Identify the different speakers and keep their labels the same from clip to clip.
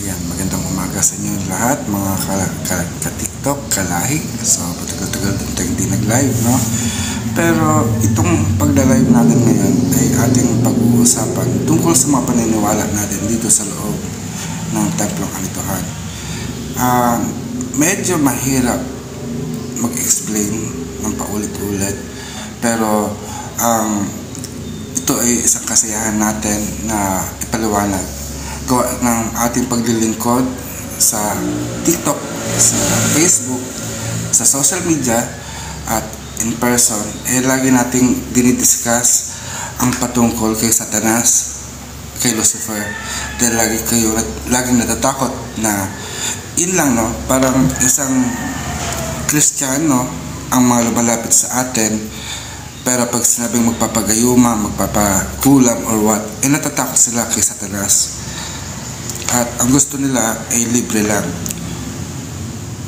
Speaker 1: Ayan, magandang umaga sa inyo lahat, mga ka-TikTok, kalahi. So, patagal-tagal din tayo hindi nag-live, no? Pero itong pagla-live natin ngayon ay ating pag-uusapan tungkol sa mga paniniwala natin dito sa loob ng Templong Kalituhan. Medyo mahirap mag-explain ng paulit-ulit, pero ito ay isang kasiyahan natin na ipaliwanag gawa ng ating paglilingkod sa TikTok, sa Facebook, sa social media at in person. Lagi nating dinidiscuss ang patungkol kay Satanas, kay Lucifer, dahil laging natatakot na yun lang, no? Parang isang Kristiyano ang mga lumalapit sa atin, pero pag sinabing magpapagayuma, magpapakulam or what, natatakot sila kay Satanas. At ang gusto nila ay libre lang.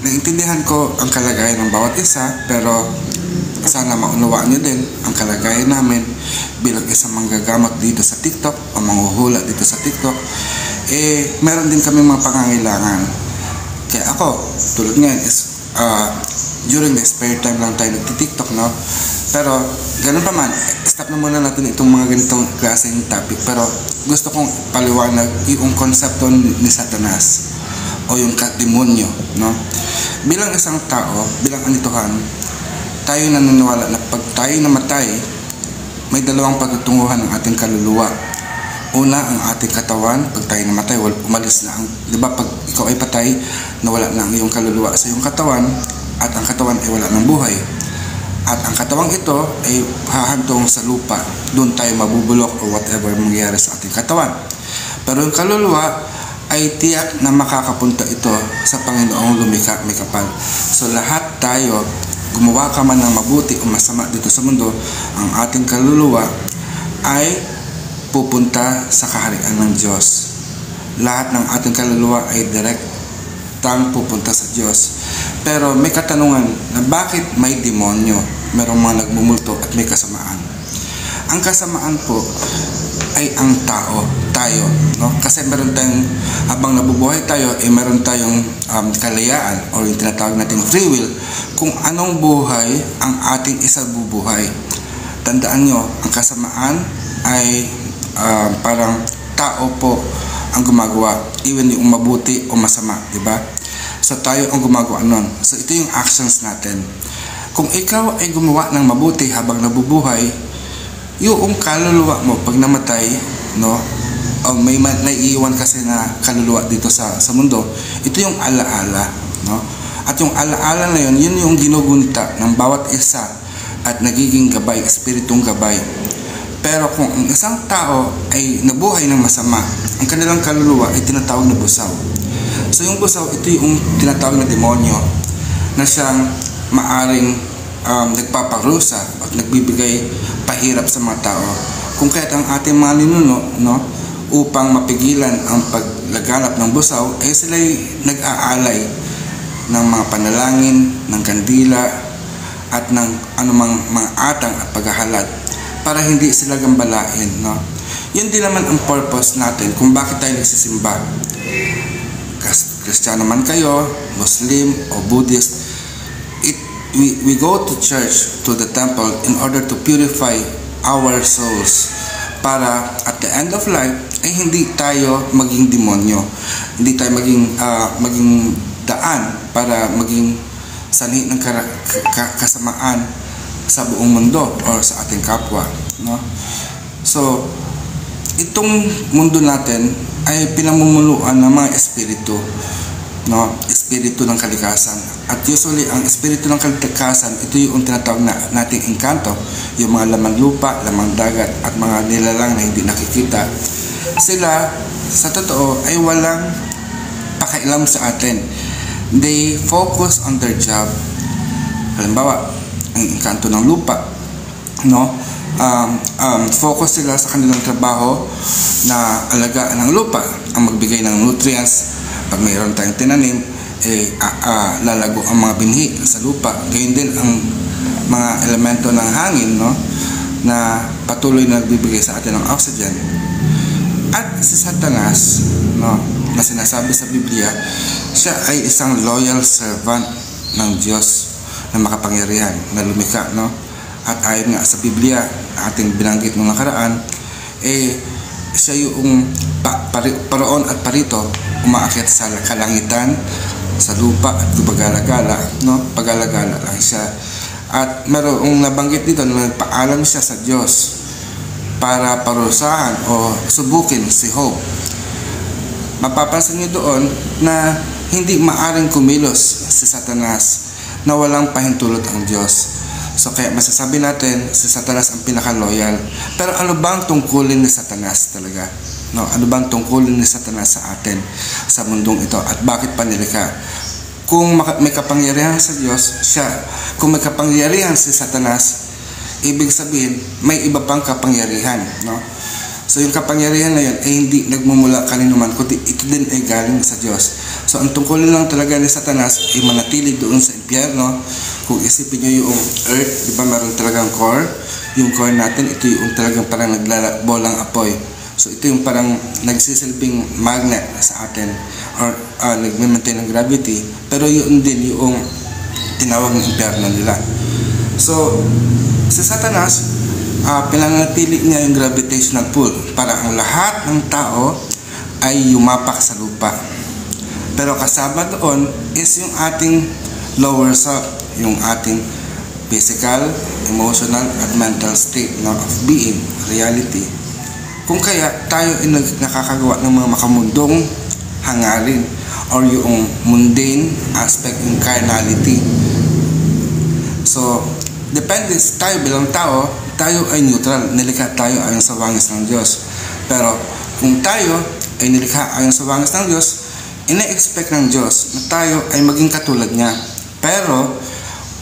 Speaker 1: Naintindihan ko ang kalagayan ng bawat isa, pero sana maunawaan nyo din ang kalagayan namin bilang isang manggagamot dito sa TikTok o manghuhula dito sa TikTok. Meron din kami mga pangangailangan. Kaya ako, tulad ngayon is during the spare time lang tayo nagti-TikTok, no? Pero ganun pa man, stop na muna natin itong mga ganitong klaseng topic. Pero gusto kong paliwanag yung konsepto ni Satanas o yung demonyo, no? Bilang isang tao, bilang anituhan, tayo naniniwala na pag tayo namatay, may dalawang pagtutunguhan ng ating kaluluwa. Una, ang ating katawan. Pag tayo namatay, umalis na ang, di ba, pag ikaw ay patay, nawala na ang iyong kaluluwa sa iyong katawan, at ang katawan ay wala ng buhay. At ang katawang ito ay hahantong sa lupa. Doon tayo mabubulok o whatever mangyayari sa ating katawan. Pero yung kaluluwa ay tiyak na makakapunta ito sa Panginoong lumikha, may kapal. So lahat tayo, gumawa ka man ng mabuti o masama dito sa mundo, ang ating kaluluwa ay pupunta sa kaharian ng Diyos. Lahat ng ating kaluluwa ay direktang pupunta sa Diyos. Pero may katanungan na bakit may demonyo? Merong mga nagmumulto at may kasamaan. Ang kasamaan po ay ang tao, tayo, no? Kasi meron tayong, habang nabubuhay tayo, meron tayong kalayaan o yung tinatawag nating free will kung anong buhay ang ating isa bubuhay. Tandaan nyo, ang kasamaan ay parang tao po ang gumagawa, even yung mabuti o masama, di ba? So tayo ang gumagawa nun. So ito yung actions natin. Kung ikaw ay gumawa ng mabuti habang nabubuhay, yung kaluluwa mo pag namatay, no, may naiiwan kasi na kaluluwa dito sa mundo, ito yung alaala, no? At yung alaala na yun yung ginugunta ng bawat isa at nagiging gabay, espiritong gabay. Pero kung ang isang tao ay nabuhay ng masama, ang kanilang kaluluwa ay tinatawag na busaw. So yung busaw, ito yung tinatawag na demonyo na siyang maaring nagpaparusa at nagbibigay pahirap sa mga tao. Kung kaya't ang ating mga ninuno, no, upang mapigilan ang paglaganap ng busaw, ay sila'y nag-aalay ng mga panalangin, ng kandila, at ng anumang mga atang at paghahalad para hindi sila gambalain, no? Yun din naman ang purpose natin kung bakit tayo nagsisimba. Kristiyano man kayo, Muslim o Buddhist, we go to church, to the temple, in order to purify our souls para at the end of life ay hindi tayo maging demonyo, hindi tayo maging daan para maging sanhi ng kasamaan sa buong mundo o sa ating kapwa, no? So itong mundo natin ay pinamumuluan ng mga espiritu, no? Espiritu ng kalikasan. At usually ang espiritu ng kalikasan, ito yung tinatawag nating engkanto, yung mga laman lupa, laman dagat at mga nilalang na hindi nakikita. Sila sa totoo ay walang pakialam sa atin. They focus on their job. Halimbawa, ang engkanto ng lupa, no? Focus sila sa kanilang trabaho na alagaan ng lupa, ang magbigay ng nutrients. Pag mayroon tayong tinanim, lalago ang mga binhi sa lupa. Gayun din ang mga elemento ng hangin, no, na patuloy na nagbibigay sa atin ng oxygen. At si Satanas, no, na sinasabi sa Biblia, siya ay isang loyal servant ng Diyos na makapangyarihan, na lumikha, no? At ayon nga sa Biblia, ating binanggit nung nakaraan, siya yung paraon at parito, umaakyat sa kalangitan, sa lupa at gumagalagala, no? Pagalagala lang siya. At mayroong nabanggit dito na nagpaalam siya sa Diyos para parusahan o subukin si Job. Mapapansin niyo doon na hindi maaring kumilos si Satanas na walang pahintulot ang Diyos. So kaya masasabi natin si Satanas ang pinaka-loyal. Pero ano bang tungkulin ni Satanas talaga? No, ano bang tungkulin ni Satanas sa atin sa mundong ito at bakit pa nilikha? Kung may kapangyarihan sa Diyos, siya. Kung may kapangyarihan si Satanas, ibig sabihin may iba pang kapangyarihan, no? So yung kapangyarihan na yun ay hindi nagmumula kaninuman, kundi ito din ay galing sa Diyos. So ang tungkulin lang talaga ni Satanas ay manatili doon sa impyerno. Kung isipin nyo yung earth, di ba meron talagang core? Yung core natin, ito yung talagang parang naglalabolang apoy. So ito yung parang nagsisilbing magnet sa atin or nag-maintain ng gravity. Pero yun din yung tinawag ng impyerno nila. So si Satanas, pinanatili niya yung gravitational pull para ang lahat ng tao ay yumapak sa lupa. Pero kasama doon is yung ating lower self, yung ating physical, emotional, at mental state, no, of being, reality. Kung kaya tayo ay nakakagawa ng mga makamundong hangarin or yung mundane aspect ng carnality. So depende tayo bilang tao, tayo ay neutral, nilikha tayo ayon sa wangis ng Diyos. Pero kung tayo ay nilikha ayon sa wangis ng Diyos, ina-expect ng Diyos na tayo ay maging katulad niya. Pero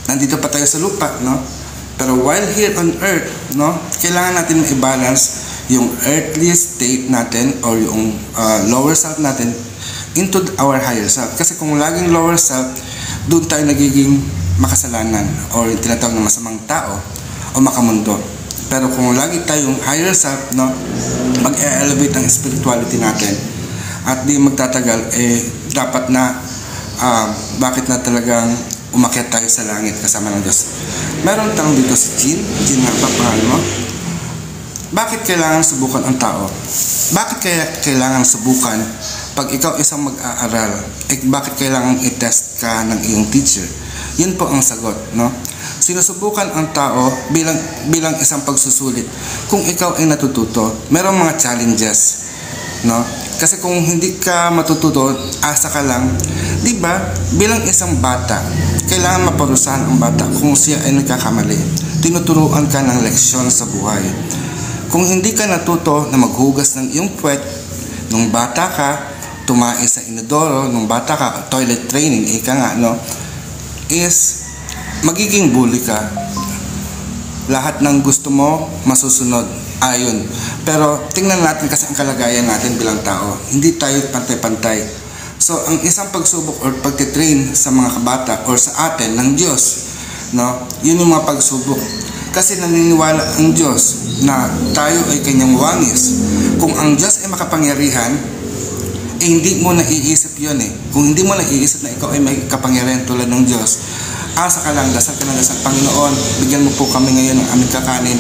Speaker 1: nandito pa tayo sa lupa, no? Pero while here on earth, no, kailangan natin i-balance yung earthly state natin or yung lower self natin into our higher self. Kasi kung laging lower self, doon tayo nagiging makasalanan or tinatawag na masamang tao o makamundo. Pero kung lagi tayong higher self, no, mag-elevate ang spirituality natin at di magtatagal, dapat na bakit na talagang umakyat tayo sa langit kasama ng Diyos. Meron tanong dito si Jean nga ba pangalan mo? Bakit kailangan subukan ang tao? Bakit kaya kailangan subukan pag ikaw isang mag-aaral? Bakit kailangan i-test ka ng iyong teacher? Yun po ang sagot, no? Sinusubukan ang tao bilang isang pagsusulit. Kung ikaw ay natututo, merong mga challenges, no? Kasi kung hindi ka matututo, asa ka lang, di ba? Bilang isang bata, kailangan maparusahan ang bata kung siya ay nagkakamali. Tinuturuan ka ng leksyon sa buhay. Kung hindi ka natuto na maghugas ng iyong puwet nung bata ka, tumae sa inodoro nung bata ka, toilet training, ika nga, no? Is magiging bully ka. Lahat ng gusto mo masusunod ayon. Pero tingnan natin kasi ang kalagayan natin bilang tao. Hindi tayo pantay-pantay. So ang isang pagsubok or pagtitrain sa mga kabata or sa atin ng Diyos, no, yun yung mga pagsubok. Kasi naniniwala ang Diyos na tayo ay kanyang wangis. Kung ang Diyos ay makapangyarihan, hindi mo naiisip yun . Kung hindi mo naiisip na ikaw ay may kapangyarihan tulad ng Diyos, asa ka lang, dasal ka ng dasal, Panginoon, bigyan mo po kami ngayon ng aming kakanin.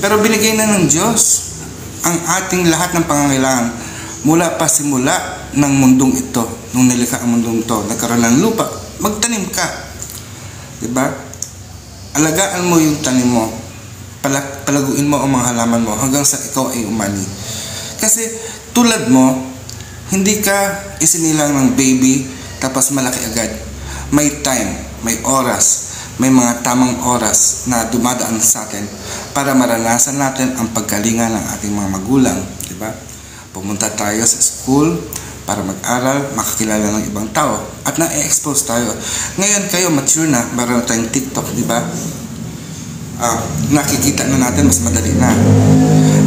Speaker 1: Pero binigay na ng Diyos ang ating lahat ng pangangailangan mula pa simula ng mundong ito. Nung nilikha ang mundong ito, nagkaroon ng lupa, magtanim ka. Diba? Alagaan mo yung tanim mo, palaguin mo ang mga halaman mo hanggang sa ikaw ay umani. Kasi tulad mo, hindi ka isinilang ng baby tapos malaki agad. May time, may oras, may mga tamang oras na dumadaan sa atin para maranasan natin ang pagkalinga ng ating mga magulang, di ba? Pumunta tayo sa school para mag-aral, makakilala ng ibang tao at na-expose tayo. Ngayon kayo mature na, meron tayong TikTok, di ba? Nakikita na natin, mas madali na.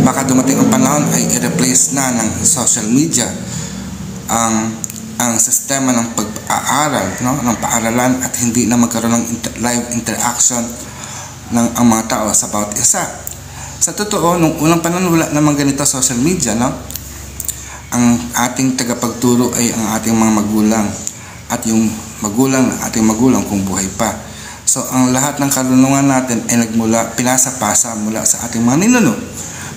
Speaker 1: Baka dumating ang panahon ay i-replace na ng social media ang sistema ng pag-aaral, no, ng paaralan at hindi na magkaroon ng live interaction ng ang mga tao sa bawat isa. Sa totoo, nung unang panahon wala namang ganito social media, no? ang ating tagapagturo ay ang ating mga magulang at yung magulang ng ating magulang kung buhay pa. So ang lahat ng karunungan natin ay pinasa-pasa mula sa ating mga ninuno.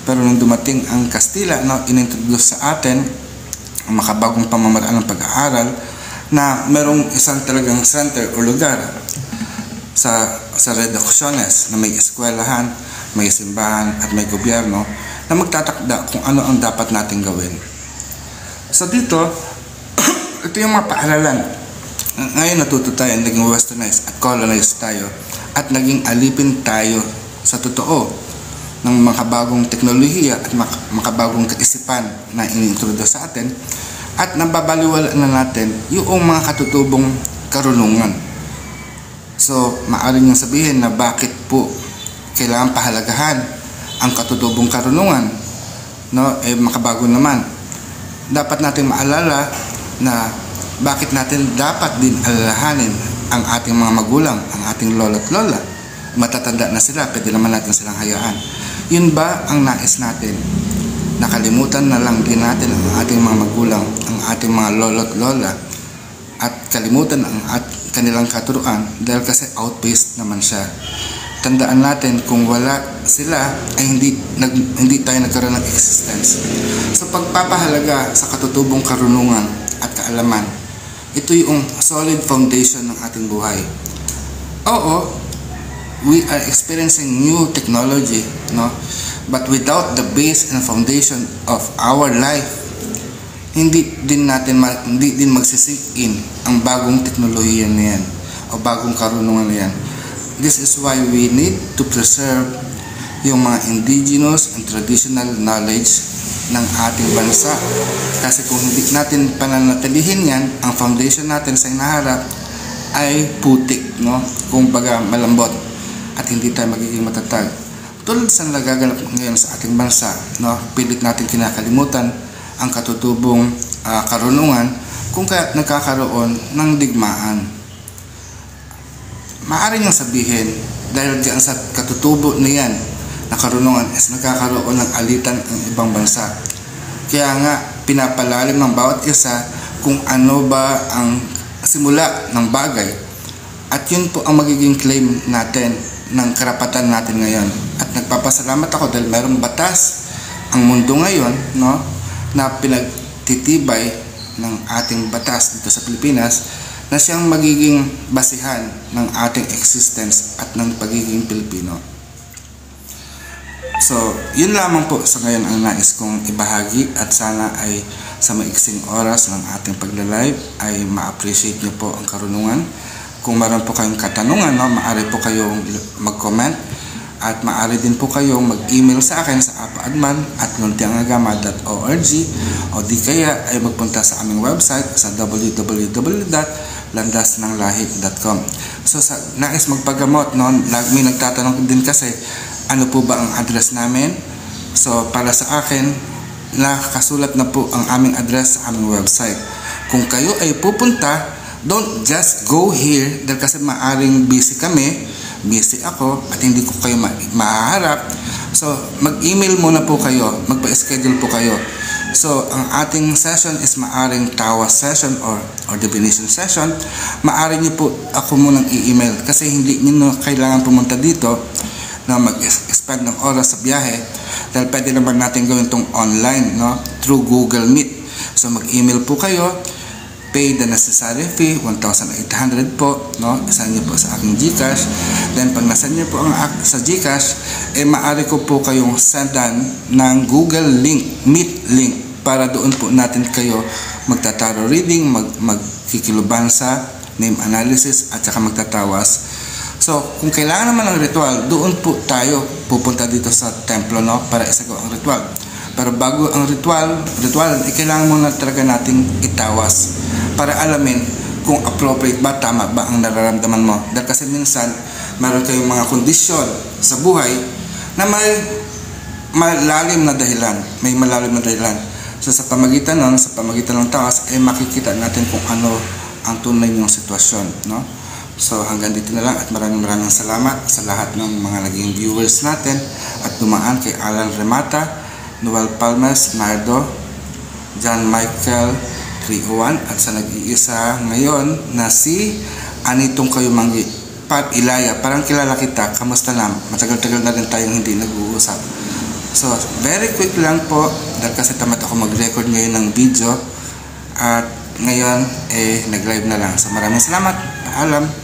Speaker 1: Pero nung dumating ang Kastila, inintroduce sa atin ang makabagong pamamaraan ng pag-aaral na merong isang talagang center o lugar sa redaksyonez na may eskwelahan, may simbahan at may gobyerno na magtatakda kung ano ang dapat natin gawin. So dito, ito yung mga paaralan. Ngayon natuto tayo, naging westernized at colonized tayo at naging alipin tayo sa totoo ng makabagong teknolohiya at makabagong kaisipan na inintroduce sa atin at nababaliwala na natin yung mga katutubong karunungan. So, maaari niyong sabihin na bakit po kailangan pahalagahan ang katutubong karunungan, makabago naman. Dapat natin maalala na bakit natin dapat din alalahanin ang ating mga magulang, ang ating lolo't lola. Matatanda na sila, pwede naman natin silang hayaan. Yun ba ang nais natin? Nakalimutan na lang din natin ang ating mga magulang, ang ating mga lolo't lola, at kalimutan ang kanilang katuruan dahil kasi outpaced naman siya. Tandaan natin kung wala sila ay hindi tayo nagkaroon ng existence. So pagpapahalaga sa katutubong karunungan at kaalaman, ito yung solid foundation ng ating buhay. Oo, we are experiencing new technology, but without the base and foundation of our life, hindi din magsisik in ang bagong teknolohiya na yan o bagong karunungan na yan. This is why we need to preserve yung mga indigenous and traditional knowledge ng ating bansa. Kasi kung hindi natin pananatilihin yan, ang foundation natin sa hinaharap ay putik, kung baga malambot, at hindi tayo magiging matatag. Tulad sa nagaganap ngayon sa ating bansa, pilit natin kinakalimutan ang katutubong karunungan kung kaya nagkakaroon ng digmaan. Maaari niyong sabihin, dahil diyan sa katutubo na yan na karunungan is nagkakaroon ng alitan ang ibang bansa. Kaya nga, pinapalalim ng bawat isa kung ano ba ang simula ng bagay. At yun po ang magiging claim natin ng karapatan natin ngayon. At nagpapasalamat ako dahil mayroong batas ang mundo ngayon, na pinagtitibay ng ating batas dito sa Pilipinas na siyang magiging basihan ng ating existence at ng pagiging Pilipino. So, yun lamang po sa ngayon ang nais kong ibahagi at sana ay sa maiksing oras ng ating pagla-live ay ma-appreciate niyo po ang karunungan. Kung meron po kayong katanungan, maaari po kayong mag-comment at maaari din po kayong mag-email sa akin sa apaadman@luntiangagama.org o di kaya ay magpunta sa aming website sa www.landasnanglahi.com. So sa nais magpagamot, may nagtatanong din kasi ano po ba ang address namin. So para sa akin, nakasulat na po ang aming address sa aming website. Kung kayo ay pupunta, don't just go here dahil kasi maaring busy ako at hindi ko kayo mahaharap. So mag-email muna po kayo, magpa-schedule po kayo. So ang ating session is maaring tawas session or divination session. Maaari niyo po ako munang i-email kasi hindi niyo kailangan pumunta dito na mag-spend ng oras sa biyahe dahil pwede naman natin gawin itong online, through Google Meet. So mag-email po kayo, pay the necessary fee, 1,800 po, isend niyo po sa aking GCash. Then pag nasend niyo po ang sa GCash, maaari ko po kayong sendan ng Google Meet link para doon po natin kayo magtataro reading, magkikilubansa, name analysis at saka magtatawas. So kung kailangan naman ng ritual, doon po tayo pupunta dito sa templo, para isagawa ang ritual. Pero bago ang ritual, kailangan muna talaga nating itawas para alamin kung appropriate ba, tama ba ang nararamdaman mo. Dahil kasi minsan, meron kayong mga kondisyon sa buhay na may malalim na dahilan. So sa pamagitan ng tawas, makikita natin kung ano ang tunay niyong sitwasyon. So hanggang dito na lang at maraming salamat sa lahat ng mga naging viewers natin at dumaan kay Alan Remata, Noel Palmes, Nardo, John Michael 301 at sa nag-iisa ngayon na si Anitong Kayumangi. Pat Ilaya, parang kilala kita, kamusta lang? Matagal-tagal na rin tayong hindi nag-uusap. So, very quick lang po dahil kasi tamad ako mag-record ngayon ng video at ngayon nag-live na lang. So, maraming salamat. Paalam.